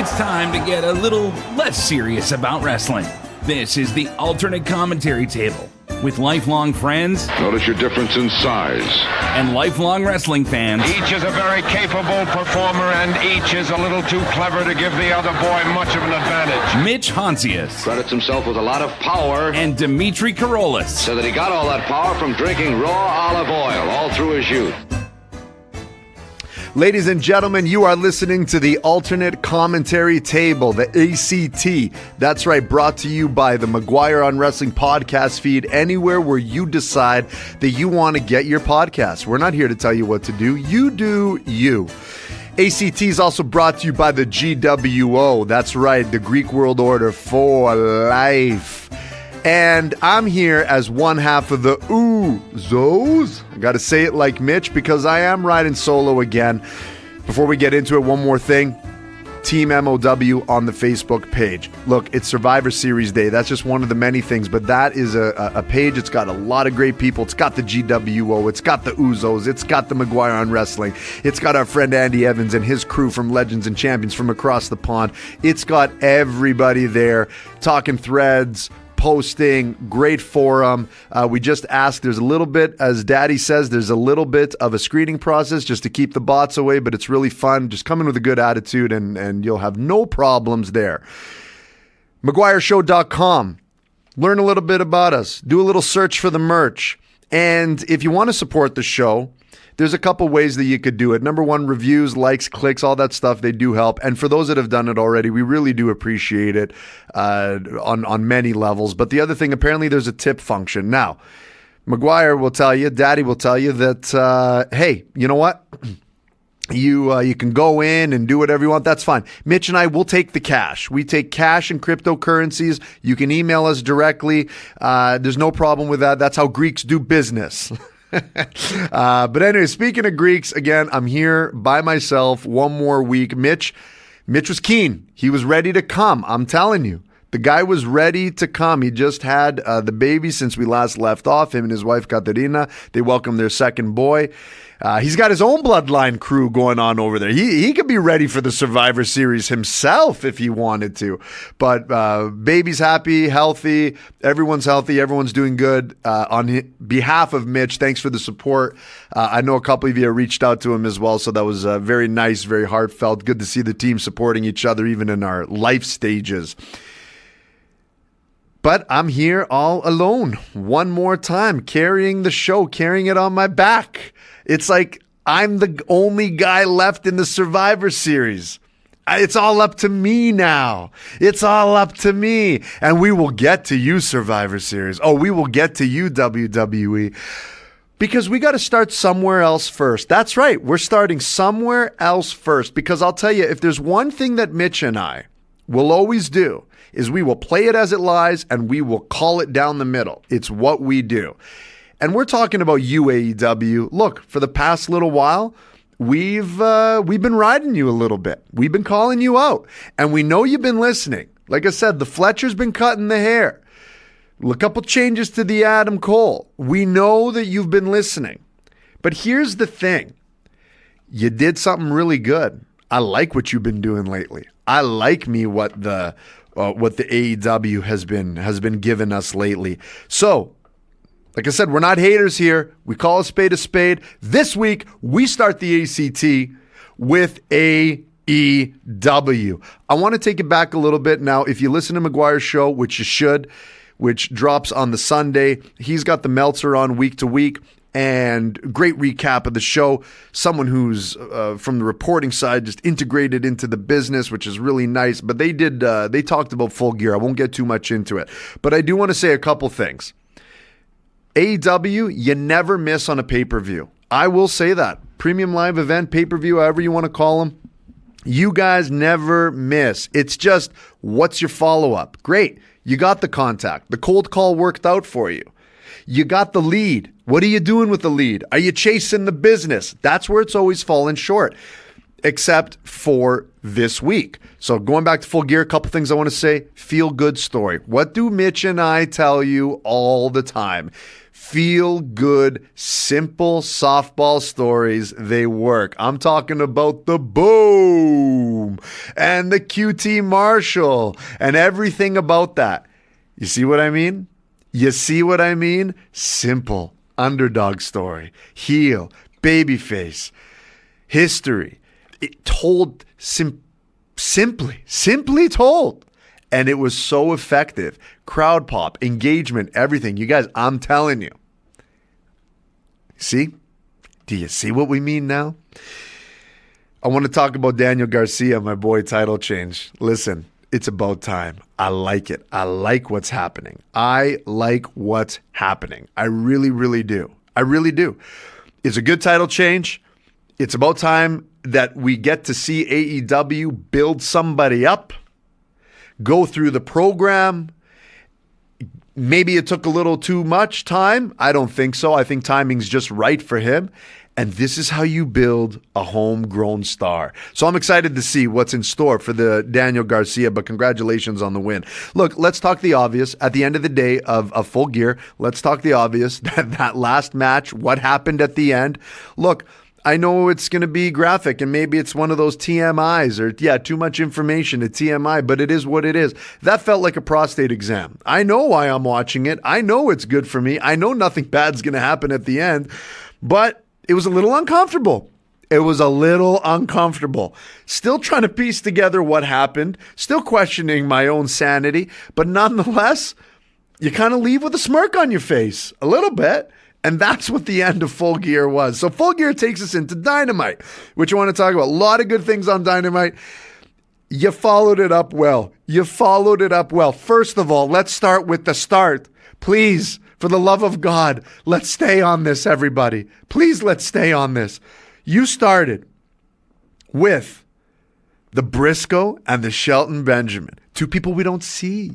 It's time to get a little less serious about wrestling. This is the alternate commentary table with lifelong friends. Notice your difference in size. And lifelong wrestling fans. Each is a very capable performer, and each is a little too clever to give the other boy much of an advantage. Mitch Honsius. Credits himself with a lot of power. And Dimitri Korolis. So that he got all that power from drinking raw olive oil all through his youth. Ladies and gentlemen, you are listening to the Alternate Commentary Table, the ACT. That's right, brought to you by the McGuire on Wrestling podcast feed, anywhere where you decide that you want to get your podcast. We're not here to tell you what to do. You do you. ACT is also brought to you by the gWo. That's right, the Greek World Order for life. And I'm here as one half of the Uzos. I got to say it like Mitch because I am riding solo again. Before we get into it, one more thing. Team MOW on the Facebook page. Look, it's Survivor Series Day. That's just one of the many things, but that is a page. It's got a lot of great people. It's got the gWo. It's got the Uzos. It's got the McGuire on Wrestling. It's got our friend Andy Evans and his crew from Legends and Champions from across the pond. It's got everybody there talking threads, posting, great forum. We just asked, there's a little bit, as Daddy says, there's a little bit of a screening process just to keep the bots away, but it's really fun. Just come in with a good attitude and you'll have no problems there. McGuireShow.com. Learn a little bit about us. Do a little search for the merch. And if you want to support the show, there's a couple ways that you could do it. Number one, reviews, likes, clicks, all that stuff, they do help. And for those that have done it already, we really do appreciate it on many levels. But the other thing, apparently there's a tip function. Now, McGuire will tell you, Daddy will tell you that, hey, you know what? You can go in and do whatever you want. That's fine. Mitch and I will take the cash. We take cash and cryptocurrencies. You can email us directly. There's no problem with that. That's how Greeks do business. But anyway, speaking of Greeks, again, I'm here by myself one more week. Mitch was keen. He was ready to come. I'm telling you, the guy was ready to come. He just had the baby since we last left off. Him and his wife, Katerina, they welcomed their second boy. He's got his own bloodline crew going on over there. He could be ready for the Survivor Series himself if he wanted to. But baby's happy, healthy. Everyone's healthy. Everyone's doing good. On behalf of Mitch, thanks for the support. I know a couple of you reached out to him as well, so that was very nice, very heartfelt. Good to see the team supporting each other even in our life stages. But I'm here all alone one more time, carrying the show, carrying it on my back. It's like I'm the only guy left in the Survivor Series. It's all up to me now. It's all up to me. And we will get to you, Survivor Series. Oh, we will get to you, WWE. Because we got to start somewhere else first. That's right. We're starting somewhere else first. Because I'll tell you, if there's one thing that Mitch and I will always do, is we will play it as it lies and we will call it down the middle. It's what we do. And we're talking about UAEW. Look, for the past little while, we've been riding you a little bit. We've been calling you out. And we know you've been listening. Like I said, the Fletcher's been cutting the hair. A couple changes to the Adam Cole. We know that you've been listening. But here's the thing. You did something really good. I like what you've been doing lately. I like what the AEW has been giving us lately. So, like I said, we're not haters here. We call a spade a spade. This week, we start the ACT with AEW. I want to take it back a little bit now. If you listen to McGuire's show, which you should, which drops on the Sunday, he's got the Meltzer on week to week. And great recap of the show. Someone who's from the reporting side just integrated into the business, which is really nice. But they talked about Full Gear. I won't get too much into it. But I do want to say a couple things. AEW, you never miss on a pay-per-view. I will say that. Premium live event, pay-per-view, however you want to call them. You guys never miss. It's just, what's your follow-up? Great. You got the contact. The cold call worked out for you. You got the lead. What are you doing with the lead? Are you chasing the business? That's where it's always fallen short, except for this week. So going back to Full Gear, a couple things I want to say. Feel good story. What do Mitch and I tell you all the time? feel good, simple softball stories. They work. I'm talking about the Boom and the QT Marshall and everything about that. You see what I mean? You see what I mean? Simple underdog story, heel, babyface, history. It told simply told. And it was so effective. Crowd pop, engagement, everything. You guys, I'm telling you. See? Do you see what we mean now? I want to talk about Daniel Garcia, my boy, title change. Listen, it's about time. I like it. I like what's happening. I like what's happening. I really, really do. I really do. It's a good title change. It's about time that we get to see AEW build somebody up, go through the program. Maybe it took a little too much time. I don't think so. I think timing's just right for him. And this is how you build a homegrown star. So I'm excited to see what's in store for the Daniel Garcia, but congratulations on the win. Look, let's talk the obvious. At the end of the day of Full Gear, let's talk the obvious. That last match, what happened at the end. Look, I know it's going to be graphic and maybe it's one of those TMIs or, too much information at TMI, but it is what it is. That felt like a prostate exam. I know why I'm watching it. I know it's good for me. I know nothing bad's going to happen at the end, but it was a little uncomfortable. It was a little uncomfortable. Still trying to piece together what happened, still questioning my own sanity, but nonetheless, you kind of leave with a smirk on your face a little bit. And that's what the end of Full Gear was. So Full Gear takes us into Dynamite, which I want to talk about. A lot of good things on Dynamite. You followed it up well. First of all, let's start with the start. Please, for the love of God, let's stay on this, everybody. Please, let's stay on this. You started with the Briscoe and the Shelton Benjamin. Two people we don't see.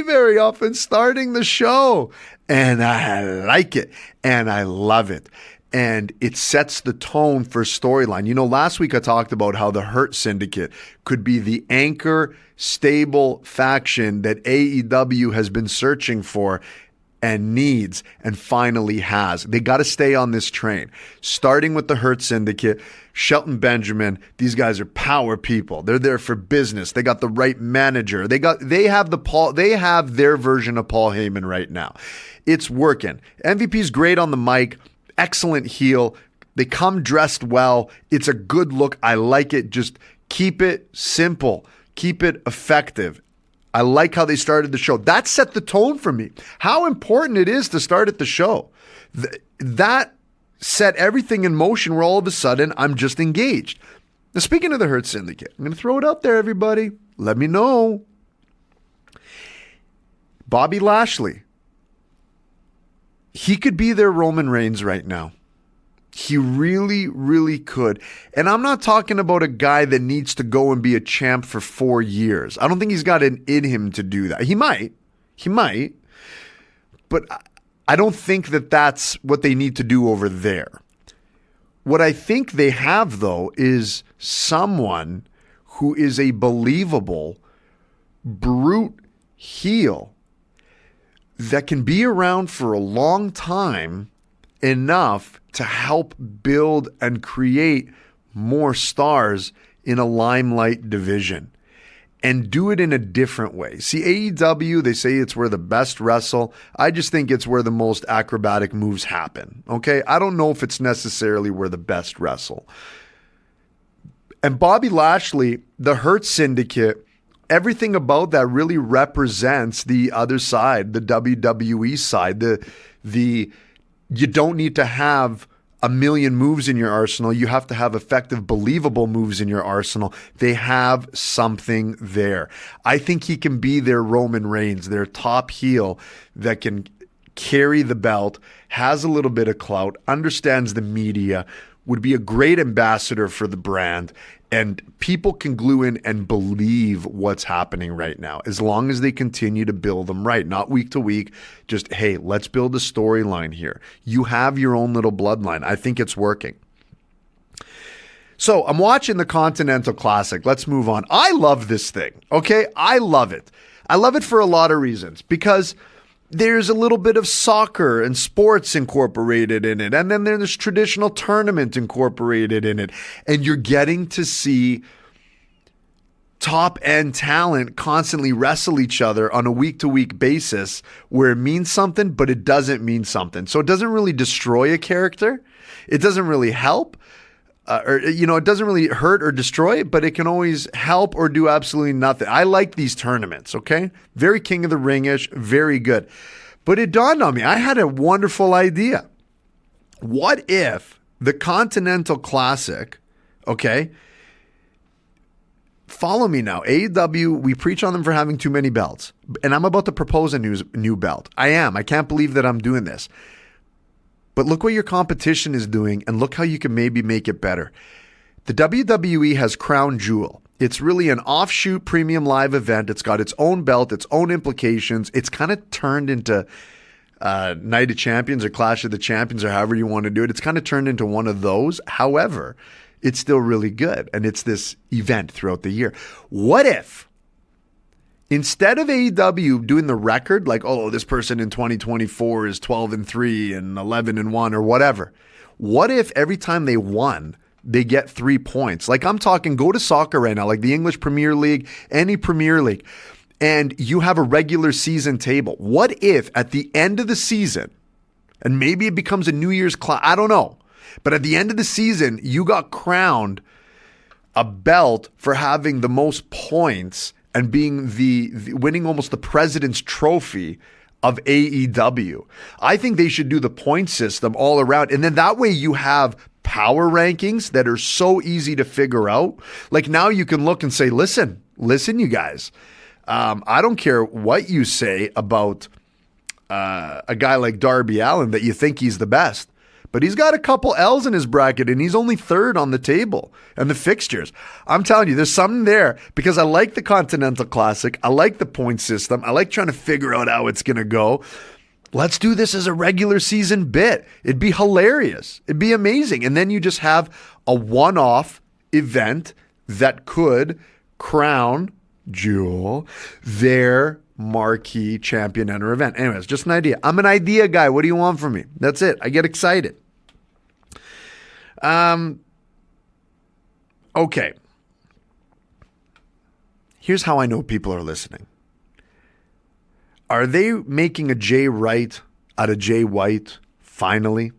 Very often starting the show. And I like it. And I love it. And it sets the tone for storyline. You know, last week I talked about how the Hurt Syndicate could be the anchor, stable faction that AEW has been searching for and needs and finally has. They got to stay on this train. Starting with the Hurt Syndicate, Shelton Benjamin, these guys are power people. They're there for business. They got the right manager. They have their version of Paul Heyman right now. It's working. MVP's great on the mic, excellent heel. They come dressed well. It's a good look. I like it. Just keep it simple. Keep it effective. I like how they started the show. That set the tone for me. How important it is to start at the show. That set everything in motion where all of a sudden I'm just engaged. Now, speaking of the Hurt Syndicate, I'm going to throw it out there, everybody. Let me know. Bobby Lashley. He could be their Roman Reigns right now. He really, really could. And I'm not talking about a guy that needs to go and be a champ for 4 years. I don't think he's got it in him to do that. He might. But I don't think that that's what they need to do over there. What I think they have, though, is someone who is a believable, brute heel that can be around for a long time enough to help build and create more stars in a limelight division and do it in a different way. See, AEW, they say it's where the best wrestle. I just think it's where the most acrobatic moves happen. Okay? I don't know if it's necessarily where the best wrestle. And Bobby Lashley, the Hurt Syndicate, everything about that really represents the other side, the WWE side, the you don't need to have a million moves in your arsenal. You have to have effective, believable moves in your arsenal. They have something there. I think he can be their Roman Reigns, their top heel that can carry the belt, has a little bit of clout, understands the media, would be a great ambassador for the brand, and people can glue in and believe what's happening right now as long as they continue to build them right, not week to week. Just, hey, let's build a storyline here. You have your own little bloodline. I think it's working. So I'm watching the Continental Classic. Let's move on. I love this thing, okay? I love it. I love it for a lot of reasons because there's a little bit of soccer and sports incorporated in it. And then there's traditional tournament incorporated in it. And you're getting to see top end talent constantly wrestle each other on a week to week basis where it means something, but it doesn't mean something. So it doesn't really destroy a character. It doesn't really help. It doesn't really hurt or destroy it, but it can always help or do absolutely nothing. I like these tournaments, okay? Very King of the Ring-ish, very good. But it dawned on me, I had a wonderful idea. What if the Continental Classic, okay? Follow me now. AEW, we preach on them for having too many belts. And I'm about to propose a new belt. I am. I can't believe that I'm doing this. But look what your competition is doing, and look how you can maybe make it better. The WWE has Crown Jewel. It's really an offshoot premium live event. It's got its own belt, its own implications. It's kind of turned into Night of Champions or Clash of the Champions or however you want to do it. It's kind of turned into one of those. However, it's still really good, and it's this event throughout the year. What if instead of AEW doing the record, like, oh, this person in 2024 is 12-3 and 11-1 or whatever, what if every time they won, they get 3 points? Like, I'm talking, go to soccer right now, like the English Premier League, any Premier League, and you have a regular season table. What if at the end of the season, and maybe it becomes a New Year's class, I don't know, but at the end of the season, you got crowned a belt for having the most points and being the winning almost the president's trophy of AEW. I think they should do the point system all around. And then that way you have power rankings that are so easy to figure out. Like now you can look and say, listen, you guys, I don't care what you say about a guy like Darby Allin that you think he's the best. But he's got a couple L's in his bracket, and he's only third on the table and the fixtures. I'm telling you, there's something there because I like the Continental Classic. I like the point system. I like trying to figure out how it's going to go. Let's do this as a regular season bit. It'd be hilarious. It'd be amazing. And then you just have a one-off event that could crown Jewel their marquee champion enter event. Anyways, just an idea. I'm an idea guy. What do you want from me? That's it. I get excited. Okay. Here's how I know people are listening. Are they making a Jay Wright out of Jay White finally?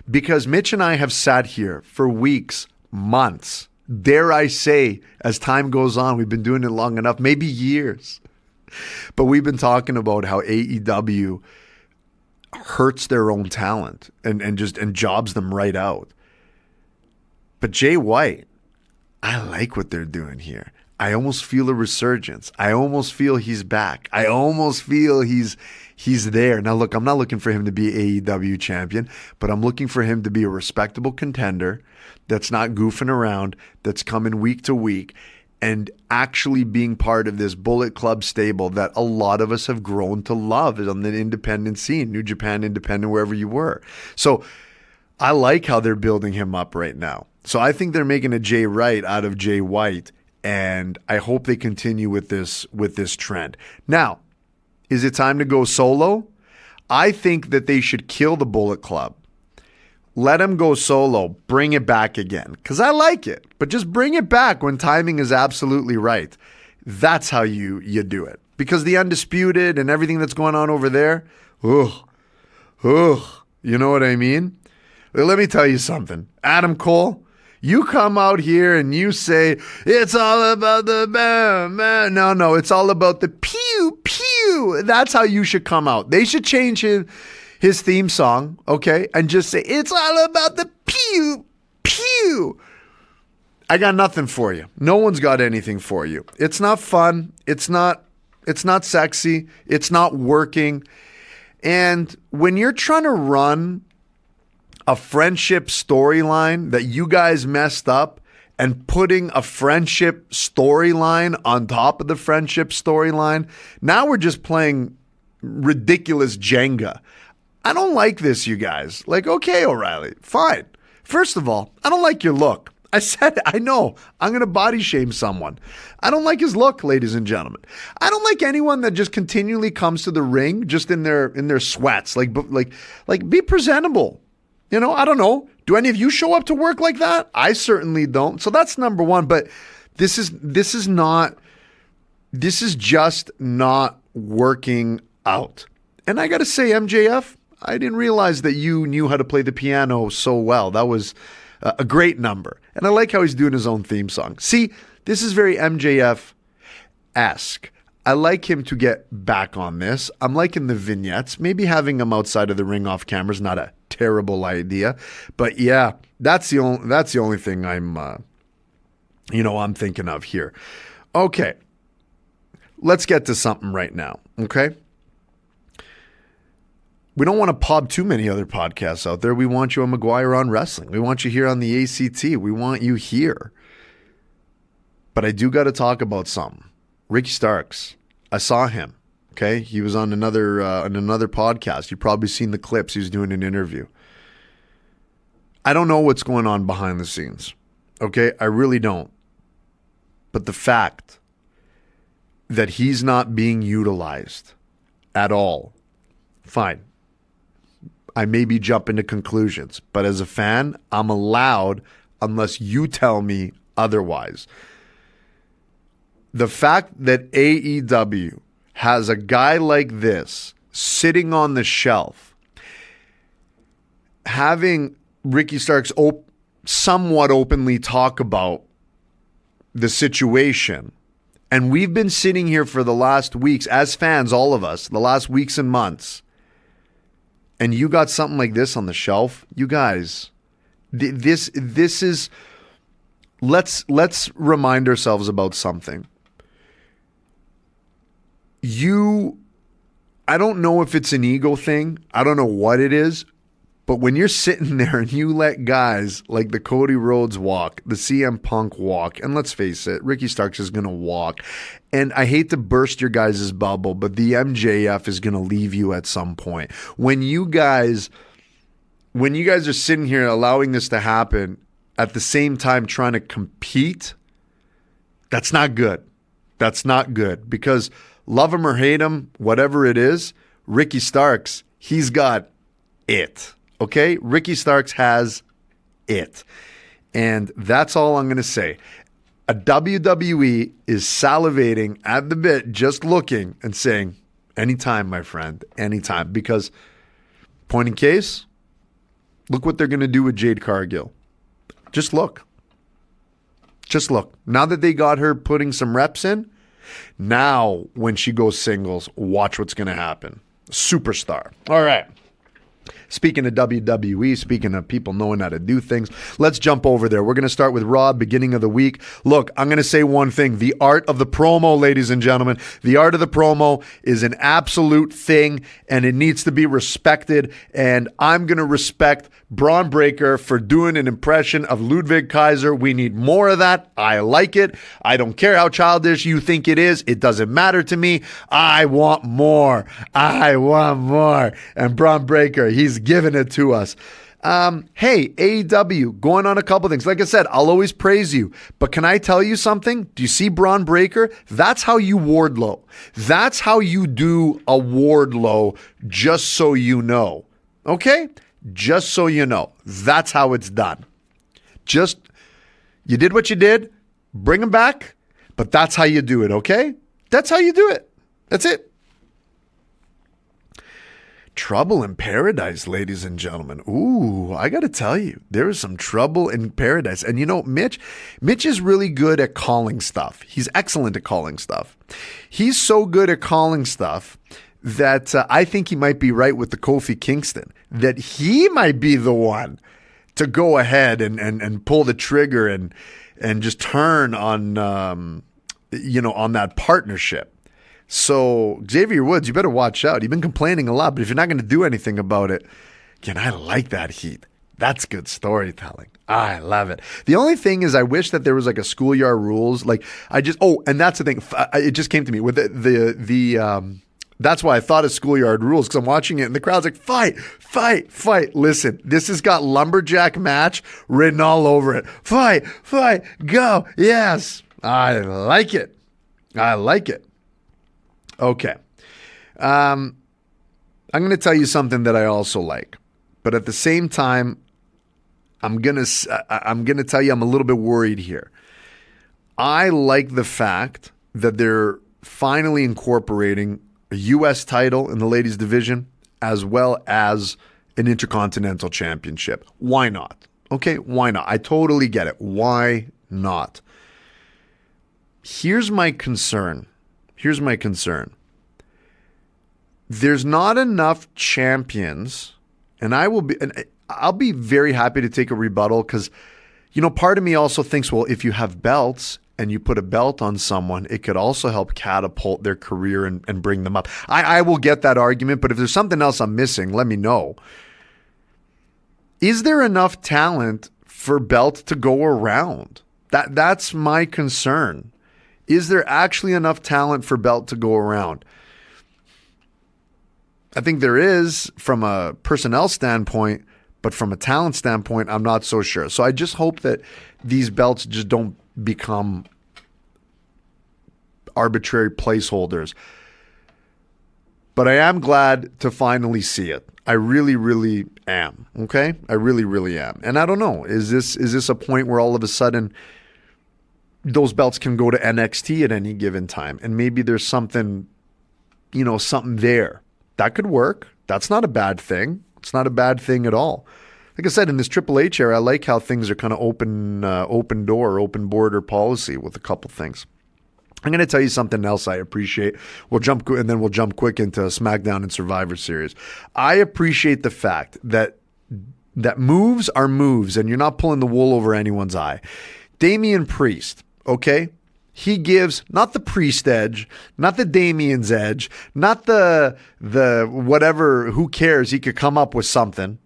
Because Mitch and I have sat here for weeks, months, dare I say, as time goes on, we've been doing it long enough, maybe years. But we've been talking about how AEW hurts their own talent and jobs them right out. But Jay White, I like what they're doing here. I almost feel a resurgence. I almost feel he's back. I almost feel he's there. Now look, I'm not looking for him to be AEW champion, but I'm looking for him to be a respectable contender that's not goofing around, that's coming week to week, and actually being part of this Bullet Club stable that a lot of us have grown to love on the independent scene, New Japan Independent, wherever you were. So I like how they're building him up right now. So I think they're making a Jay Wright out of Jay White, and I hope they continue with this trend. Now, is it time to go solo? I think that they should kill the Bullet Club. Let him go solo. Bring it back again. Because I like it. But just bring it back when timing is absolutely right. That's how you do it. Because the Undisputed and everything that's going on over there, you know what I mean? Let me tell you something. Adam Cole, you come out here and you say, it's all about the bam. No, it's all about the pew, pew. That's how you should come out. They should change his theme song, okay? And just say, it's all about the pew, pew. I got nothing for you. No one's got anything for you. It's not fun. It's not sexy. It's not working. And when you're trying to run a friendship storyline that you guys messed up and putting a friendship storyline on top of the friendship storyline, now we're just playing ridiculous Jenga. I don't like this, you guys. Like, okay, O'Reilly, fine. First of all, I don't like your look. I said, I know, I'm going to body shame someone. I don't like his look, ladies and gentlemen. I don't like anyone that just continually comes to the ring just in their sweats. Like be presentable. I don't know. Do any of you show up to work like that? I certainly don't. So that's number one. But this is just not working out. And I got to say, MJF, I didn't realize that you knew how to play the piano so well. That was a great number. And I like how he's doing his own theme song. See, this is very MJF-esque. I like him to get back on this. I'm liking the vignettes. Maybe having him outside of the ring off camera is not a terrible idea. But yeah, that's the only thing I'm thinking of here. Okay. Let's get to something right now, okay? We don't want to pop too many other podcasts out there. We want you on McGuire on Wrestling. We want you here on the ACT. We want you here. But I do got to talk about something. Ricky Starks. I saw him, okay? He was on another podcast. You've probably seen the clips. He was doing an interview. I don't know what's going on behind the scenes, okay? I really don't. But the fact that he's not being utilized at all, fine. I may be jumping to conclusions, but as a fan, I'm allowed unless you tell me otherwise. The fact that AEW has a guy like this sitting on the shelf, having Ricky Starks somewhat openly talk about the situation, and we've been sitting here for the last weeks, as fans, all of us, the last weeks and months, and you got something like this on the shelf, you guys, this is, let's remind ourselves about something. I don't know if it's an ego thing. I don't know what it is. But when you're sitting there and you let guys like the Cody Rhodes walk, the CM Punk walk, and let's face it, Ricky Starks is going to walk. And I hate to burst your guys' bubble, but the MJF is going to leave you at some point. When you guys are sitting here allowing this to happen at the same time trying to compete, that's not good. That's not good. Because love him or hate him, whatever it is, Ricky Starks, he's got it. Okay? Ricky Starks has it. And that's all I'm going to say. A WWE is salivating at the bit, just looking and saying, anytime, my friend, anytime. Because, point in case, look what they're going to do with Jade Cargill. Just look. Just look. Now that they got her putting some reps in, now when she goes singles, watch what's going to happen. Superstar. All right. Speaking of WWE, speaking of people knowing how to do things, let's jump over there. We're going to start with Raw, beginning of the week. Look, I'm going to say one thing. The art of the promo, ladies and gentlemen, the art of the promo is an absolute thing, and it needs to be respected. And I'm going to respect Braun Breaker for doing an impression of Ludwig Kaiser. We need more of that. I like it. I don't care how childish you think it is. It doesn't matter to me. I want more. I want more. And Braun Breaker, he's giving it to us. Hey, AEW, going on a couple things. Like I said, I'll always praise you. But can I tell you something? Do you see Braun Breaker? That's how you Wardlow. That's how you do a Wardlow, just so you know. Okay? Just so you know. That's how it's done. Just, you did what you did. Bring him back. But that's how you do it, okay? That's how you do it. That's it. Trouble in Paradise, ladies and gentlemen. Ooh, I got to tell you, there is some trouble in paradise. And you know, Mitch is really good at calling stuff. He's excellent at calling stuff. He's so good at calling stuff that I think he might be right with the Kofi Kingston, that he might be the one to go ahead and pull the trigger and just turn on, on that partnership. So, Xavier Woods, you better watch out. You've been complaining a lot, but if you're not going to do anything about it, again, I like that heat. That's good storytelling. I love it. The only thing is I wish that there was like a schoolyard rules. Like and that's the thing. It just came to me with the That's why I thought of Schoolyard Rules, because I'm watching it and the crowd's like, fight, fight, fight. Listen, this has got lumberjack match written all over it. Fight, fight, go. Yes. I like it. I like it. Okay. I'm going to tell you something that I also like. But at the same time, I'm going to tell you I'm a little bit worried here. I like the fact that they're finally incorporating a U.S. title in the ladies division as well as an Intercontinental Championship. Why not? Okay, why not? I totally get it. Why not? Here's my concern. There's not enough champions, and I'll be very happy to take a rebuttal because, part of me also thinks, well, if you have belts and you put a belt on someone, it could also help catapult their career and bring them up. I will get that argument, but if there's something else I'm missing, let me know. Is there enough talent for belt to go around? That's my concern. Is there actually enough talent for belt to go around? I think there is from a personnel standpoint, but from a talent standpoint, I'm not so sure. So I just hope that these belts just don't become arbitrary placeholders. But I am glad to finally see it. I really, really am. Okay? I really, really am. And I don't know. Is this a point where all of a sudden those belts can go to NXT at any given time? And maybe there's something, something there. That could work. That's not a bad thing. It's not a bad thing at all. Like I said, in this Triple H era, I like how things are kind of open door, open border policy with a couple things. I'm going to tell you something else I appreciate. We'll jump quick into SmackDown and Survivor Series. I appreciate the fact that moves are moves, and you're not pulling the wool over anyone's eye. Damian Priest, okay? He gives not the Priest edge, not the Damian's edge, not the whatever, who cares, he could come up with something.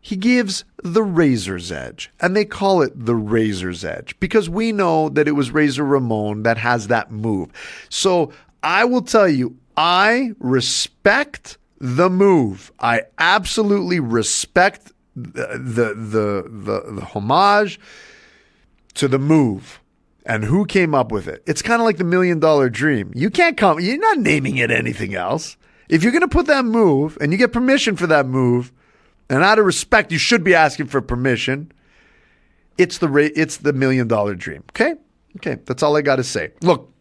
He gives the Razor's Edge, and they call it the Razor's Edge because we know that it was Razor Ramon that has that move. So I will tell you, I respect the move. I absolutely respect the homage to the move and who came up with it. It's kind of like the $1 Million Dream. You're not naming it anything else. If you're going to put that move and you get permission for that move, and out of respect, you should be asking for permission. It's the $1 Million Dream. Okay? That's all I got to say. Look,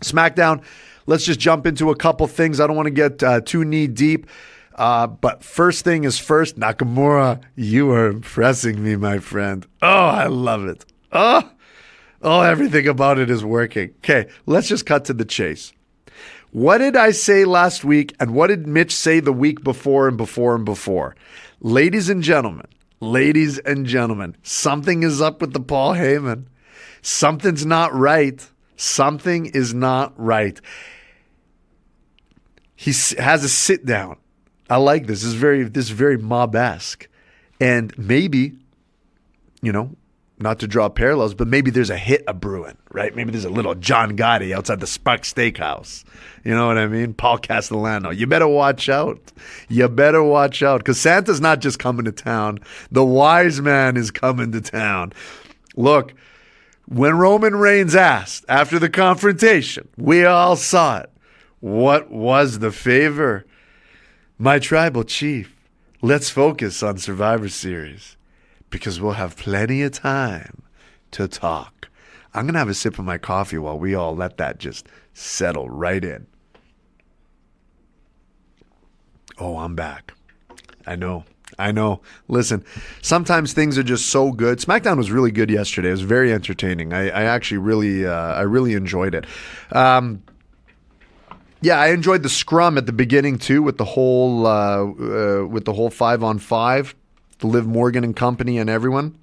SmackDown, let's just jump into a couple things. I don't want to get too knee deep. But first thing is first, Nakamura, you are impressing me, my friend. Oh, I love it. Oh, everything about it is working. Okay, let's just cut to the chase. What did I say last week, and what did Mitch say the week before and before and before? Ladies and gentlemen, something is up with the Paul Heyman. Something's not right. Something is not right. He has a sit down. I like this. This is very mob-esque. And maybe, not to draw parallels, but maybe there's a hit a-brewing, right? Maybe there's a little John Gotti outside the Spark Steakhouse. You know what I mean? Paul Castellano. You better watch out. Because Santa's not just coming to town. The wise man is coming to town. Look, when Roman Reigns asked after the confrontation, we all saw it. What was the favor? My tribal chief, let's focus on Survivor Series. Because we'll have plenty of time to talk. I'm going to have a sip of my coffee while we all let that just settle right in. Oh, I'm back. I know. Listen, sometimes things are just so good. SmackDown was really good yesterday. It was very entertaining. I actually really enjoyed it. Yeah, I enjoyed the scrum at the beginning too with the whole 5-on-5. Liv Morgan and company and everyone.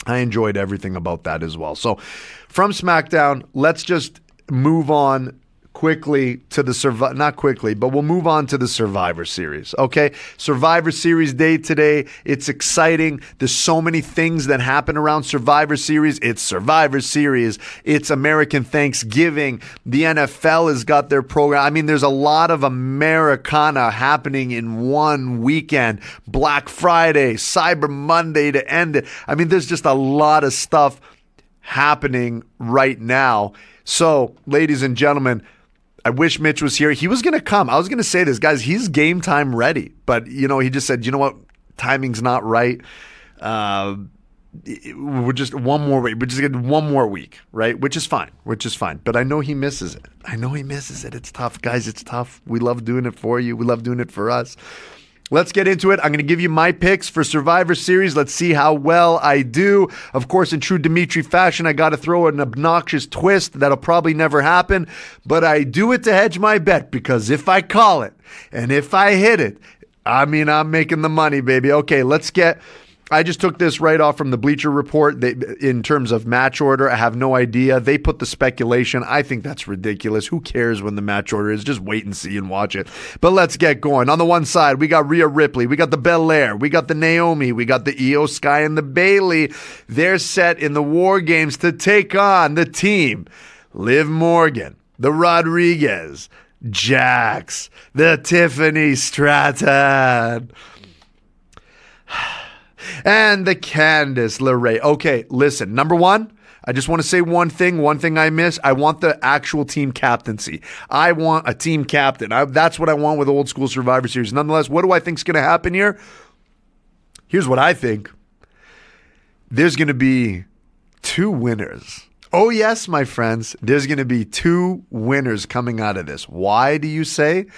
I enjoyed everything about that as well. So from SmackDown, let's just move on quickly to the not quickly, but we'll move on to the Survivor Series. Okay, Survivor Series day today. It's exciting. There's so many things that happen around Survivor Series. It's Survivor Series. It's American Thanksgiving. The NFL has got their program. I mean, there's a lot of Americana happening in one weekend. Black Friday, Cyber Monday to end it. I mean, there's just a lot of stuff happening right now. So, ladies and gentlemen, I wish Mitch was here. He was going to come. I was going to say this, guys, he's game time ready. But, he just said, you know what? Timing's not right. We're just one more week. We're just getting one more week, right? Which is fine. But I know he misses it. It's tough, guys. It's tough. We love doing it for you. We love doing it for us. Let's get into it. I'm going to give you my picks for Survivor Series. Let's see how well I do. Of course, in true Dimitri fashion, I got to throw an obnoxious twist that'll probably never happen, but I do it to hedge my bet, because if I call it and if I hit it, I'm making the money, baby. Okay, I just took this right off from the Bleacher Report. In terms of match order, I have no idea. They put the speculation. I think that's ridiculous. Who cares when the match order is? Just wait and see and watch it. But let's get going. On the one side, we got Rhea Ripley. We got the Belair. We got the Naomi. We got the Io Sky and the Bayley. They're set in the War Games to take on the team. Liv Morgan, the Rodriguez, Jax, the Tiffany Stratton, and the Candice LeRae. Okay, listen. Number one, I just want to say one thing I miss. I want the actual team captaincy. I want a team captain. That's what I want with old school Survivor Series. Nonetheless, what do I think is going to happen here? Here's what I think. There's going to be 2 winners. Oh, yes, my friends. There's going to be 2 winners coming out of this. Why do you say?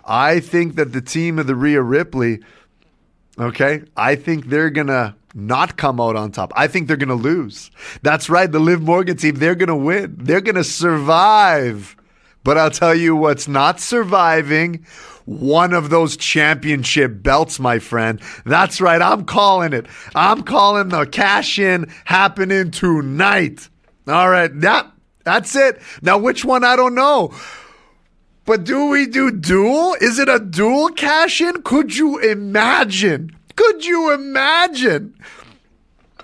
I think that the team of the Rhea Ripley, okay, I think they're going to not come out on top. I think they're going to lose. That's right, the Liv Morgan team, they're going to win. They're going to survive. But I'll tell you what's not surviving, one of those championship belts, my friend. That's right, I'm calling it. I'm calling the cash-in happening tonight. All right, that's it. Now, which one, I don't know. But do we do dual? Is it a dual cash-in? Could you imagine?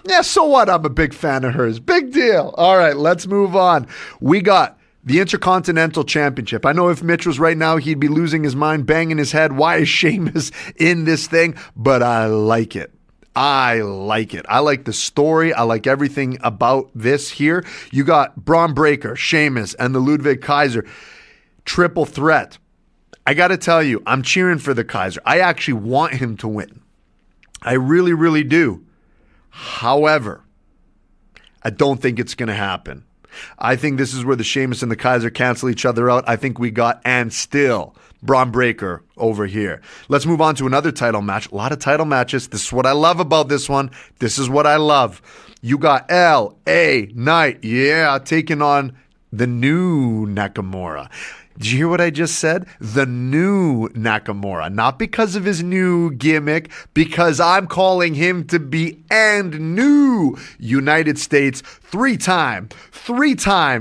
Yeah, so what? I'm a big fan of hers. Big deal. All right, let's move on. We got the Intercontinental Championship. I know if Mitch was right now, he'd be losing his mind, banging his head. Why is Sheamus in this thing? But I like it. I like the story. I like everything about this here. You got Braun Breaker, Sheamus, and the Ludwig Kaiser. Triple threat. I got to tell you, I'm cheering for the Kaiser. I actually want him to win. I really, really do. However, I don't think it's going to happen. I think this is where the Sheamus and the Kaiser cancel each other out. I think we got, and still, Braun Breaker over here. Let's move on to another title match. A lot of title matches. This is what I love about this one. This is what I love. You got L.A. Knight, taking on the new Nakamura. Did you hear what I just said? The new Nakamura. Not because of his new gimmick, because I'm calling him to be and new United States three-time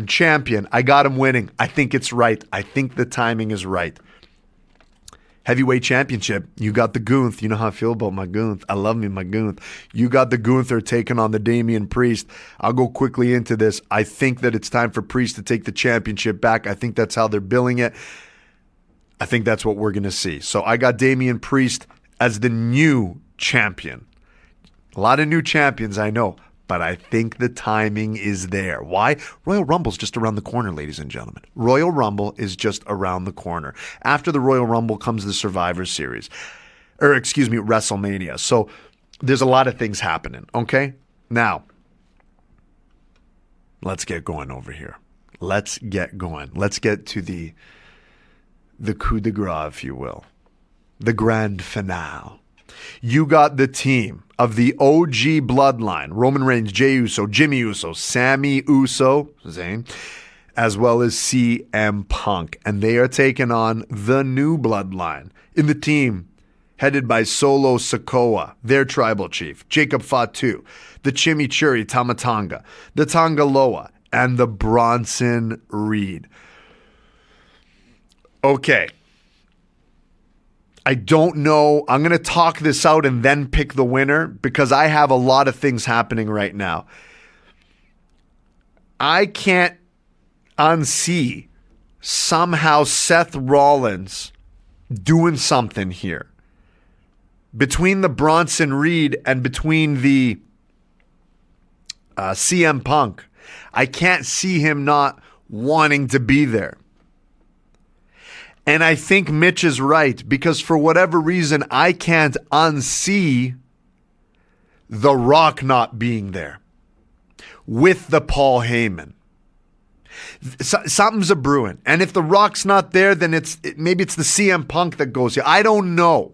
champion. I got him winning. I think it's right. I think the timing is right. Heavyweight Championship, you got the Gunther. You know how I feel about my Gunther. I love me my Gunther. You got the Gunther taking on the Damian Priest. I'll go quickly into this. I think that it's time for Priest to take the championship back. I think that's how they're billing it. I think that's what we're going to see. So I got Damian Priest as the new champion. A lot of new champions, I know. But I think the timing is there. Why? Royal Rumble's just around the corner, ladies and gentlemen. Royal Rumble is just around the corner. After the Royal Rumble comes the Survivor Series. WrestleMania. So there's a lot of things happening, okay? Now, let's get going over here. Let's get going. Let's get to the coup de grace, if you will. The grand finale. You got the team of the OG bloodline, Roman Reigns, Jey Uso, Jimmy Uso, Sammy Uso, Zayn, as well as CM Punk. And they are taking on the new bloodline in the team headed by Solo Sikoa, their tribal chief, Jacob Fatu, the Chimichurri Tamatanga, the Tangaloa, and the Bronson Reed. Okay. I don't know. I'm going to talk this out and then pick the winner because I have a lot of things happening right now. I can't unsee somehow Seth Rollins doing something here. Between the Bronson Reed and between the CM Punk, I can't see him not wanting to be there. And I think Mitch is right because for whatever reason, I can't unsee The Rock not being there with the Paul Heyman. Something's a brewing. And if The Rock's not there, then maybe it's the CM Punk that goes here. I don't know.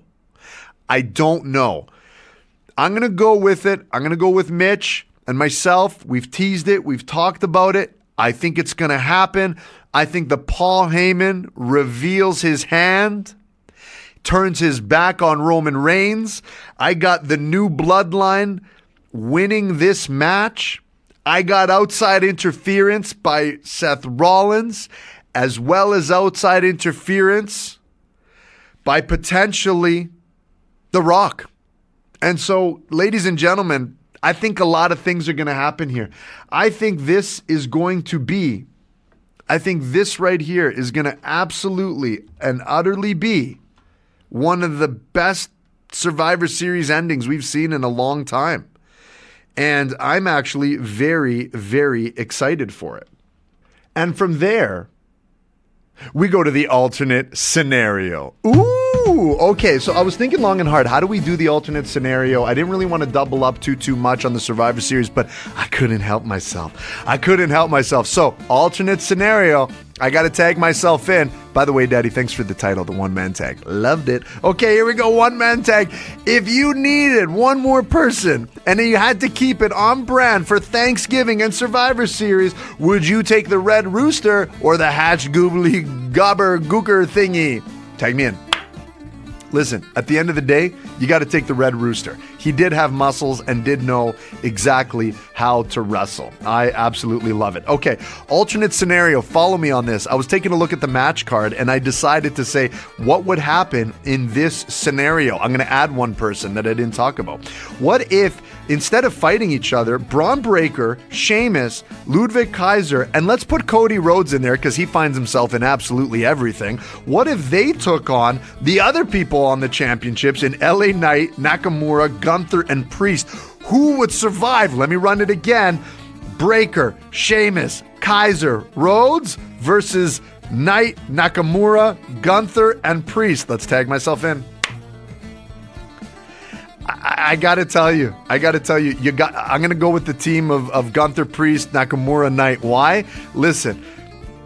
I'm going to go with it. I'm going to go with Mitch and myself. We've teased it. We've talked about it. I think it's going to happen. I think the Paul Heyman reveals his hand, turns his back on Roman Reigns. I got the new bloodline winning this match. I got outside interference by Seth Rollins, as well as outside interference by potentially The Rock. And so, ladies and gentlemen, I think a lot of things are going to happen here. I think this right here is going to absolutely and utterly be one of the best Survivor Series endings we've seen in a long time. And I'm actually very, very excited for it. And from there, we go to the alternate scenario. Ooh, okay. So I was thinking long and hard, how do we do the alternate scenario? I didn't really want to double up too much on the Survivor Series, but I couldn't help myself. So, alternate scenario, I got to tag myself in. By the way, Daddy, thanks for the title, the one-man tag. Loved it. Okay, here we go, one-man tag. If you needed one more person and you had to keep it on brand for Thanksgiving and Survivor Series, would you take the Red Rooster or the Hatch Goobly Gobber Gooker thingy? Tag me in. Listen, at the end of the day, you got to take the Red Rooster. He did have muscles and did know exactly how to wrestle. I absolutely love it. Okay, alternate scenario. Follow me on this. I was taking a look at the match card and I decided to say, what would happen in this scenario? I'm going to add one person that I didn't talk about. What if, instead of fighting each other, Braun Breaker, Sheamus, Ludwig Kaiser, and let's put Cody Rhodes in there because he finds himself in absolutely everything. What if they took on the other people on the championships in LA Knight, Nakamura, Gunther, and Priest? Who would survive? Let me run it again. Breaker, Sheamus, Kaiser, Rhodes versus Knight, Nakamura, Gunther, and Priest. Let's tag myself in. I gotta tell you, I'm gonna go with the team of Gunther, Priest, Nakamura, Knight. Why? Listen,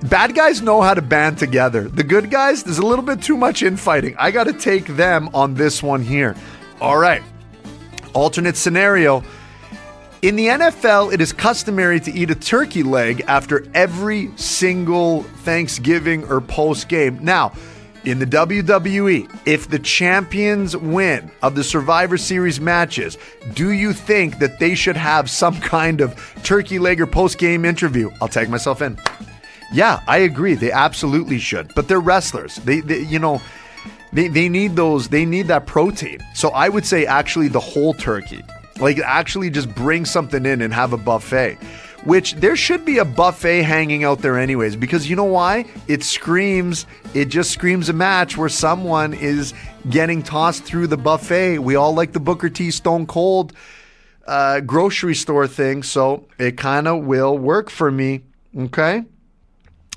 bad guys know how to band together. The good guys, there's a little bit too much infighting. I gotta take them on this one here. All right, alternate scenario. In the NFL, it is customary to eat a turkey leg after every single Thanksgiving or post game. Now, in the WWE, if the champions win of the Survivor Series matches, do you think that they should have some kind of turkey leg or post-game interview? I'll tag myself in. Yeah, I agree. They absolutely should. But they're wrestlers. They need those. They need that protein. So I would say actually the whole turkey. Like actually just bring something in and have a buffet. Which there should be a buffet hanging out there anyways, because you know why? It just screams a match where someone is getting tossed through the buffet. We all like the Booker T Stone Cold grocery store thing, so it kind of will work for me, okay?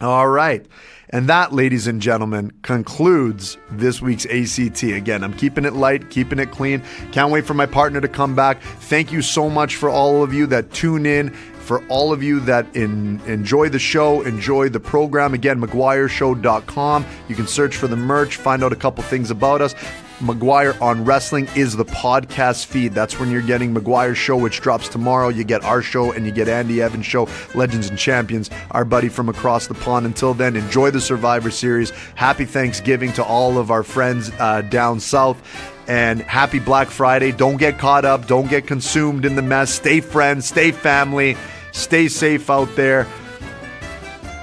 All right. And that, ladies and gentlemen, concludes this week's ACT. Again, I'm keeping it light, keeping it clean. Can't wait for my partner to come back. Thank you so much for all of you that tune in, for all of you that enjoy the show, enjoy the program. Again, McGuireShow.com. You can search for the merch, find out a couple things about us. McGuire on Wrestling is the podcast feed. That's when you're getting McGuire's show, which drops tomorrow. You get our show and you get Andy Evans' show, Legends and Champions, our buddy from across the pond. Until then, enjoy the Survivor Series. Happy Thanksgiving to all of our friends down south. And happy Black Friday. Don't get caught up. Don't get consumed in the mess. Stay friends. Stay family. Stay safe out there.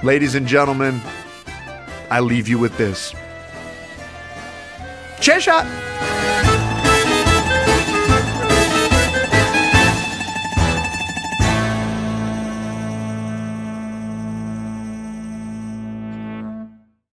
Ladies and gentlemen, I leave you with this. Chair shot.